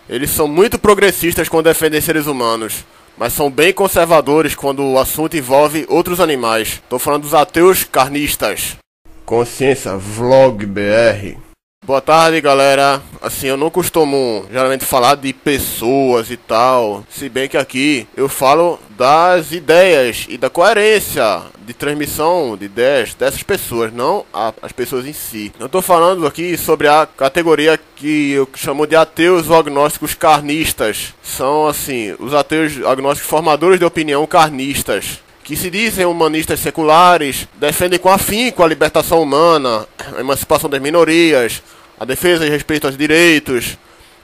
Eles são muito progressistas quando defendem seres humanos, mas são bem conservadores quando o assunto envolve outros animais. Tô falando dos ateus carnistas. Consciência Vlog BR. Boa tarde, galera. Assim, eu não costumo geralmente falar de pessoas e tal, se bem que aqui eu falo das ideias e da coerência de transmissão de ideias dessas pessoas, não as pessoas em si. Eu tô falando aqui sobre a categoria que eu chamo de ateus ou agnósticos carnistas. São, assim, os ateus agnósticos formadores de opinião carnistas, que se dizem humanistas seculares, defendem com afinco a libertação humana, a emancipação das minorias, a defesa e respeito aos direitos,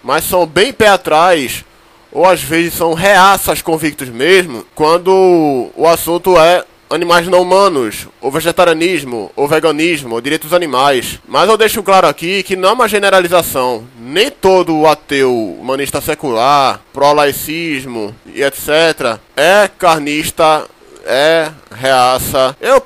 mas são bem pé atrás, ou às vezes são reaças convictos mesmo, quando o assunto é animais não humanos, ou vegetarianismo, ou veganismo, ou direitos dos animais. Mas eu deixo claro aqui que não é uma generalização. Nem todo ateu, humanista secular, pró-laicismo e etc. é carnista, é reaça. Eu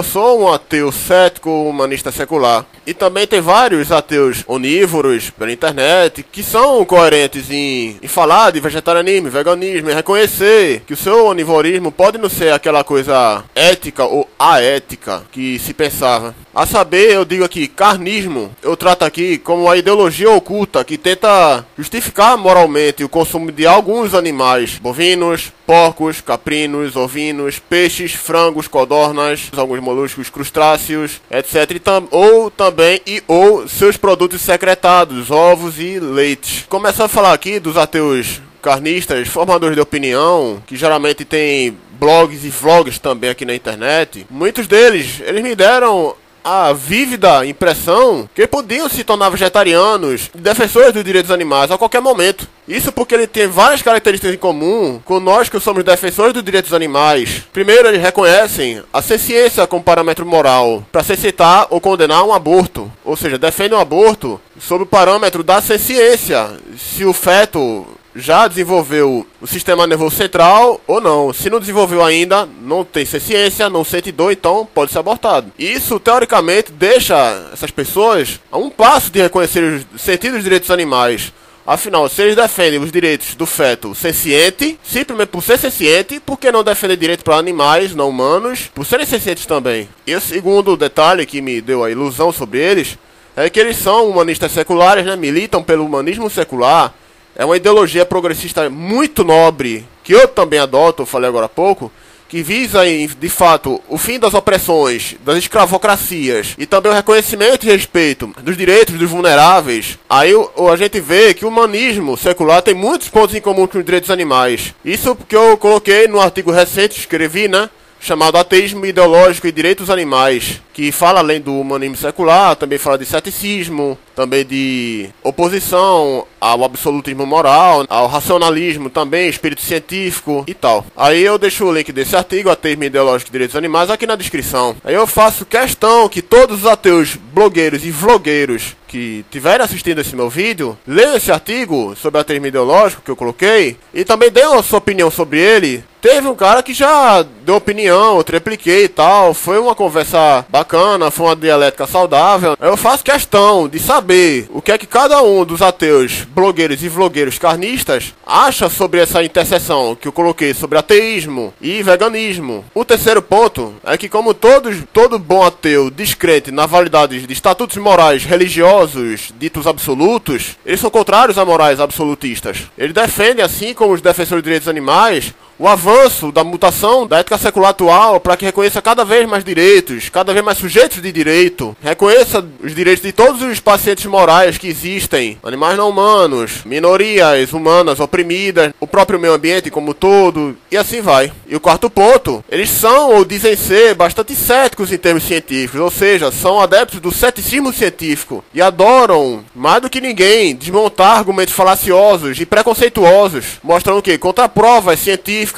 sou um ateu cético, humanista secular. E também tem vários ateus onívoros pela internet que são coerentes em falar de vegetarianismo, veganismo, e reconhecer que o seu onivorismo pode não ser aquela coisa ética ou aética que se pensava. A saber, eu digo aqui, carnismo, eu trato aqui como uma ideologia oculta que tenta justificar moralmente o consumo de alguns animais, bovinos, porcos, caprinos, ovinos, peixes, frangos, codornas, alguns moluscos crustáceos, etc. Ou seus produtos secretados, ovos e leite. Começando a falar aqui dos ateus carnistas, formadores de opinião, que geralmente tem blogs e vlogs também aqui na internet. Muitos deles, eles me deram a vívida impressão que podiam se tornar vegetarianos, defensores dos direitos dos animais a qualquer momento. Isso porque ele tem várias características em comum com nós que somos defensores dos direitos dos animais. Primeiro, eles reconhecem a ciência como parâmetro moral para se aceitar ou condenar um aborto. Ou seja, defendem o aborto sob o parâmetro da ciência, se o feto já desenvolveu o sistema nervoso central ou não. Se não desenvolveu ainda, não tem ciência, não sente dor, então pode ser abortado. Isso, teoricamente, deixa essas pessoas a um passo de reconhecer os sentidos dos direitos dos animais. Afinal, se eles defendem os direitos do feto senciente, simplesmente por ser senciente, por que não defender direito para animais não humanos, por serem sencientes também? E o segundo detalhe que me deu a ilusão sobre eles é que eles são humanistas seculares, né? Militam pelo humanismo secular. É uma ideologia progressista muito nobre, que eu também adoto, eu falei agora há pouco, que visa, de fato, o fim das opressões, das escravocracias, e também o reconhecimento e respeito dos direitos dos vulneráveis. Aí a gente vê que o humanismo secular tem muitos pontos em comum com os direitos animais. Isso porque eu coloquei no artigo recente, escrevi, né? Chamado Ateísmo Ideológico e Direitos dos Animais, que fala além do humanismo secular, também fala de ceticismo, também de oposição ao absolutismo moral, ao racionalismo também, espírito científico e tal. Aí eu deixo o link desse artigo, Ateísmo Ideológico e Direitos dos Animais, aqui na descrição. Aí eu faço questão que todos os ateus blogueiros e vlogueiros que estiverem assistindo esse meu vídeo, leiam esse artigo sobre ateísmo ideológico que eu coloquei, e também dêem a sua opinião sobre ele. Teve um cara que já deu opinião, eu repliquei e tal, foi uma conversa bacana, foi uma dialética saudável. Eu faço questão de saber o que é que cada um dos ateus, blogueiros e vlogueiros carnistas acha sobre essa interseção que eu coloquei sobre ateísmo e veganismo. O terceiro ponto é que, como todo bom ateu descrente na validade de estatutos morais religiosos ditos absolutos, eles são contrários a morais absolutistas. Eles defendem, assim como os defensores de direitos animais, o avanço da mutação da ética secular atual para que reconheça cada vez mais direitos, cada vez mais sujeitos de direito, reconheça os direitos de todos os pacientes morais que existem, animais não humanos, minorias humanas oprimidas, o próprio meio ambiente como todo, e assim vai. E o quarto ponto, eles são ou dizem ser bastante céticos em termos científicos, ou seja, são adeptos do ceticismo científico e adoram, mais do que ninguém, desmontar argumentos falaciosos e preconceituosos, mostrando o quê? Contra provas científicas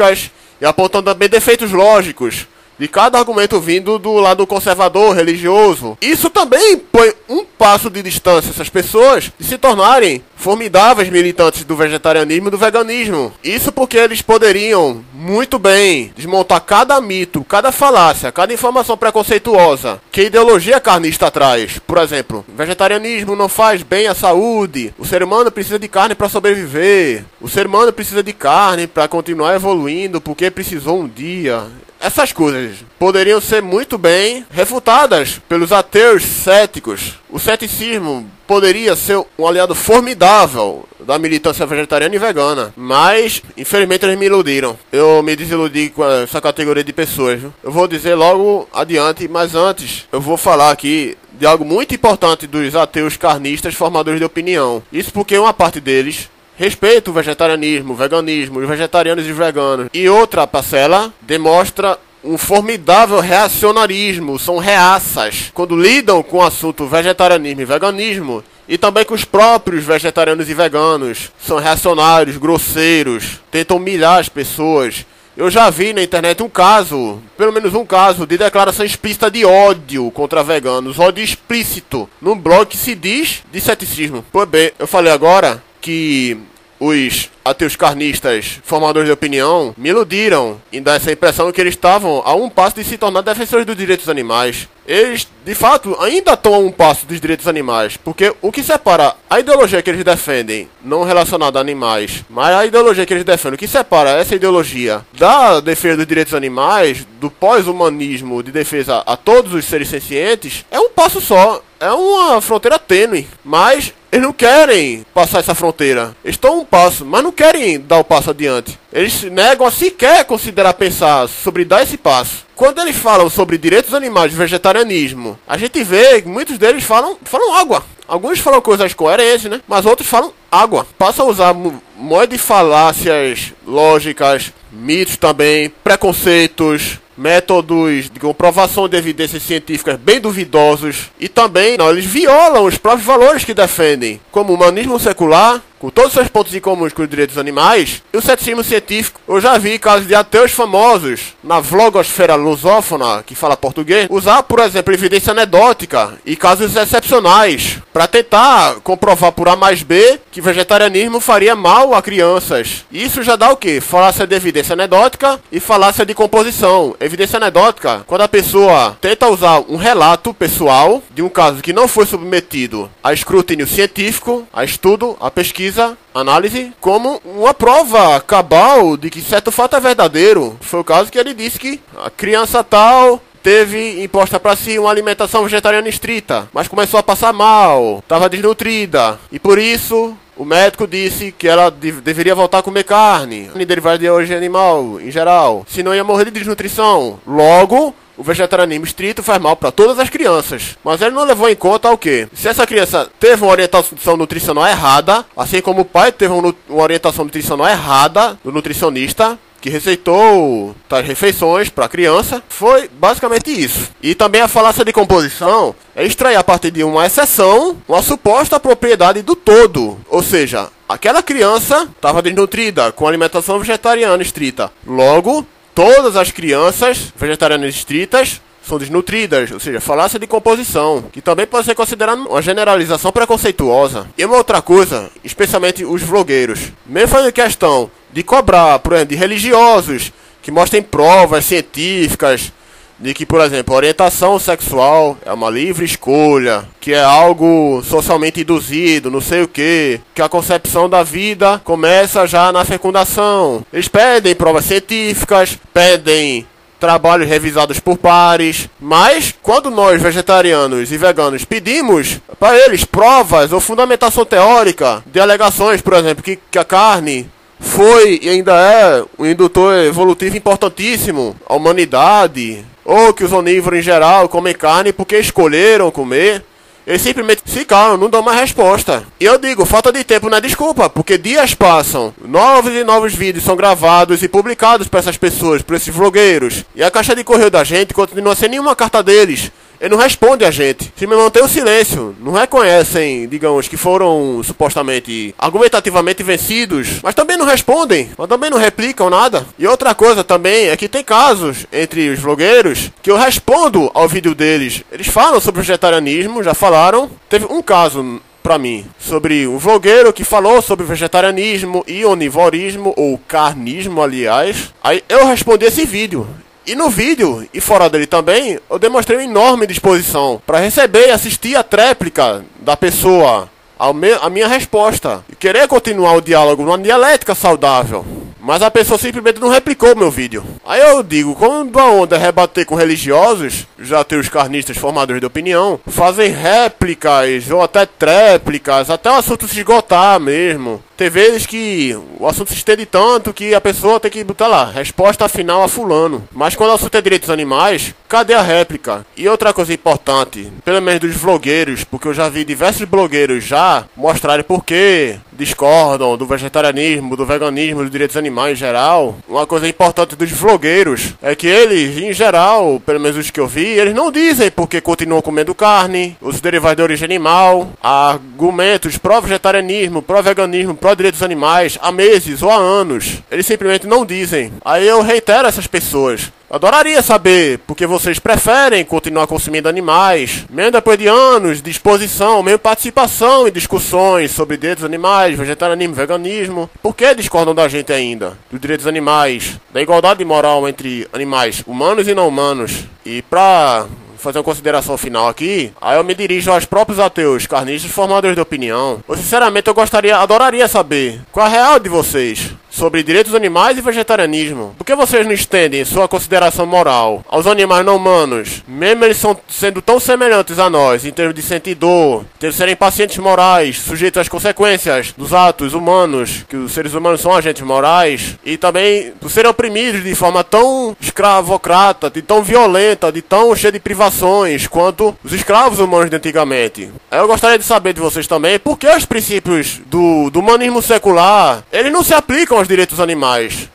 e apontando também defeitos lógicos de cada argumento vindo do lado conservador, religioso. Isso também põe um passo de distância essas pessoas de se tornarem formidáveis militantes do vegetarianismo e do veganismo. Isso porque eles poderiam muito bem desmontar cada mito, cada falácia, cada informação preconceituosa que a ideologia carnista traz. Por exemplo, vegetarianismo não faz bem à saúde, o ser humano precisa de carne para sobreviver, o ser humano precisa de carne para continuar evoluindo porque precisou um dia. Essas coisas poderiam ser muito bem refutadas pelos ateus céticos. O ceticismo poderia ser um aliado formidável da militância vegetariana e vegana. Mas, infelizmente, eles me iludiram. Eu me desiludi com essa categoria de pessoas. Eu vou dizer logo adiante, mas antes eu vou falar aqui de algo muito importante dos ateus carnistas formadores de opinião. Isso porque uma parte deles respeita o vegetarianismo, o veganismo, os vegetarianos e os veganos. E outra parcela demonstra um formidável reacionarismo, são reaças quando lidam com o assunto vegetarianismo e veganismo, e também com os próprios vegetarianos e veganos. São reacionários, grosseiros, tentam humilhar as pessoas. Eu já vi na internet um caso, pelo menos um caso, de declaração explícita de ódio contra veganos, ódio explícito, num blog que se diz de ceticismo. Pois bem, eu falei agora que os ateus carnistas, formadores de opinião, me iludiram em dar essa impressão que eles estavam a um passo de se tornar defensores dos direitos animais. Eles, de fato, ainda estão a um passo dos direitos animais, porque o que separa a ideologia que eles defendem, não relacionada a animais, mas a ideologia que eles defendem, o que separa essa ideologia da defesa dos direitos animais, do pós-humanismo de defesa a todos os seres sencientes, é um passo só, é uma fronteira tênue, mas eles não querem passar essa fronteira. Eles estão a um passo, mas não querem dar o passo adiante. Eles se negam a sequer considerar pensar sobre dar esse passo. Quando eles falam sobre direitos animais e vegetarianismo, a gente vê que muitos deles falam água. Alguns falam coisas coerentes, né? Mas outros falam água. Passam a usar um monte de falácias lógicas, mitos também, preconceitos, métodos de comprovação de evidências científicas bem duvidosos. E também, eles violam os próprios valores que defendem, como o humanismo secular, com todos os seus pontos em comuns com os direitos animais, e o ceticismo científico. Eu já vi casos de ateus famosos na vlogosfera lusófona, que fala português, usar, por exemplo, evidência anedótica e casos excepcionais para tentar comprovar por A mais B que vegetarianismo faria mal a crianças. Isso já dá o quê? Falácia de evidência anedótica e falácia de composição. Evidência anedótica, quando a pessoa tenta usar um relato pessoal de um caso que não foi submetido a escrutínio científico, a estudo, a pesquisa, análise, como uma prova cabal de que certo fato é verdadeiro. Foi o caso que ele disse que a criança tal teve imposta para si uma alimentação vegetariana estrita, mas começou a passar mal, estava desnutrida, e por isso o médico disse que ela deveria voltar a comer carne derivada de origem animal em geral, senão ia morrer de desnutrição. Logo, o vegetarianismo estrito faz mal para todas as crianças. Mas ele não levou em conta o quê? Se essa criança teve uma orientação nutricional errada, assim como o pai teve uma orientação nutricional errada do nutricionista, que receitou tais refeições para a criança, foi basicamente isso. E também a falácia de composição é extrair a partir de uma exceção uma suposta propriedade do todo. Ou seja, aquela criança estava desnutrida com alimentação vegetariana estrita. Logo, todas as crianças vegetarianas estritas são desnutridas, ou seja, falácia de composição, que também pode ser considerada uma generalização preconceituosa. E uma outra coisa, especialmente os vlogueiros, mesmo fazendo questão de cobrar, por exemplo, de religiosos que mostrem provas científicas de que, por exemplo, a orientação sexual é uma livre escolha, que é algo socialmente induzido, não sei o que a concepção da vida começa já na fecundação. Eles pedem provas científicas, pedem trabalhos revisados por pares, mas quando nós, vegetarianos e veganos, pedimos para eles provas ou fundamentação teórica de alegações, por exemplo, que a carne foi e ainda é um indutor evolutivo importantíssimo à humanidade, ou que os onívoros em geral comem carne porque escolheram comer, eles simplesmente se calam, não dão mais resposta. E eu digo, falta de tempo não é desculpa, porque dias passam, novos e novos vídeos são gravados e publicados para essas pessoas, para esses vlogueiros, e a caixa de correio da gente continua sem nenhuma carta deles. ele não responde a gente. Se me mantém o silêncio, não reconhecem, digamos, que foram supostamente, argumentativamente vencidos, mas também não respondem, mas também não replicam nada. E outra coisa também é que tem casos entre os vlogueiros que eu respondo ao vídeo deles. Eles falam sobre vegetarianismo, já falaram. Teve um caso pra mim, sobre um vlogueiro que falou sobre vegetarianismo e onivorismo, ou carnismo, aliás. Aí eu respondi esse vídeo. E no vídeo, e fora dele também, eu demonstrei uma enorme disposição para receber e assistir a tréplica da pessoa, a minha resposta. E querer continuar o diálogo numa dialética saudável. Mas a pessoa simplesmente não replicou meu vídeo. Aí eu digo, quando a onda é rebater com religiosos, já tem os carnistas formadores de opinião, fazem réplicas ou até tréplicas, até o assunto se esgotar mesmo. Tem vezes que o assunto se estende tanto que a pessoa tem que botar lá, resposta final a fulano. Mas quando o assunto é direitos animais, cadê a réplica? E outra coisa importante, pelo menos dos vlogueiros, porque eu já vi diversos blogueiros já mostrarem por que discordam do vegetarianismo, do veganismo, dos direitos animais em geral. Uma coisa importante dos vlogueiros é que eles, em geral, pelo menos os que eu vi, eles não dizem porque continuam comendo carne, os derivados de origem animal, argumentos pró-vegetarianismo, pró-veganismo, pró-direitos animais há meses ou há anos. Eles simplesmente não dizem. Aí eu reitero essas pessoas. Adoraria saber porque vocês preferem continuar consumindo animais, mesmo depois de anos de exposição, mesmo participação em discussões sobre direitos animais, vegetarianismo, veganismo. Por que discordam da gente ainda? Dos direitos animais, da igualdade moral entre animais humanos e não humanos. E pra fazer uma consideração final aqui, aí eu me dirijo aos próprios ateus, carnistas, formadores de opinião. Eu sinceramente adoraria saber qual é a real de vocês sobre direitos animais e vegetarianismo. Por que vocês não estendem sua consideração moral aos animais não humanos, mesmo eles sendo tão semelhantes a nós, em termos de sentir dor, de serem pacientes morais, sujeitos às consequências dos atos humanos, que os seres humanos são agentes morais, e também por serem oprimidos de forma tão escravocrata, de tão violenta, de tão cheia de privações, quanto os escravos humanos de antigamente. Eu gostaria de saber de vocês também, por que os princípios do humanismo secular, eles não se aplicam aos direitos animais?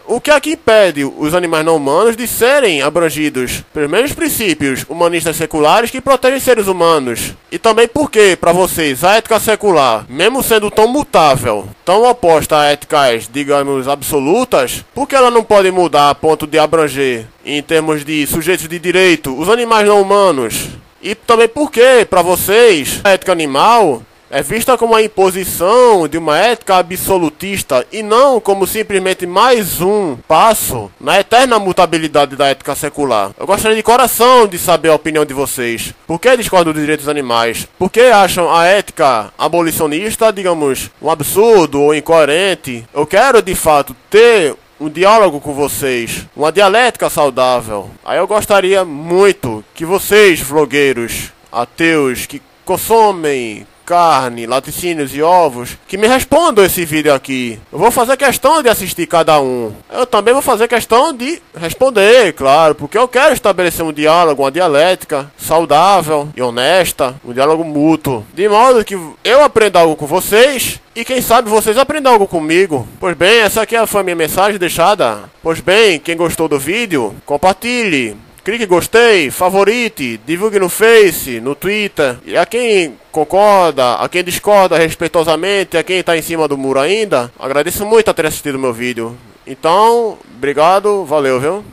O que é que impede os animais não humanos de serem abrangidos pelos mesmos princípios humanistas seculares que protegem seres humanos? E também por que, para vocês, a ética secular, mesmo sendo tão mutável, tão oposta a éticas, digamos, absolutas, por que ela não pode mudar a ponto de abranger, em termos de sujeitos de direito, os animais não humanos? E também por que, para vocês, a ética animal é vista como a imposição de uma ética absolutista e não como simplesmente mais um passo na eterna mutabilidade da ética secular? Eu gostaria de coração de saber a opinião de vocês. Por que discordam dos direitos animais? Por que acham a ética abolicionista, digamos, um absurdo ou incoerente? Eu quero, de fato, ter um diálogo com vocês, uma dialética saudável. Aí eu gostaria muito que vocês, vlogueiros, ateus, que consomem carne, laticínios e ovos, que me respondam esse vídeo aqui. Eu vou fazer questão de assistir cada um. Eu também vou fazer questão de responder, claro, porque eu quero estabelecer um diálogo, uma dialética saudável e honesta, um diálogo mútuo, de modo que eu aprenda algo com vocês e quem sabe vocês aprendam algo comigo. Pois bem, essa aqui foi a minha mensagem deixada. Pois bem, quem gostou do vídeo, compartilhe, clique em gostei, favorite, divulgue no Face, no Twitter. E a quem concorda, a quem discorda respeitosamente, a quem está em cima do muro ainda, agradeço muito a ter assistido o meu vídeo. Então, obrigado, valeu, viu?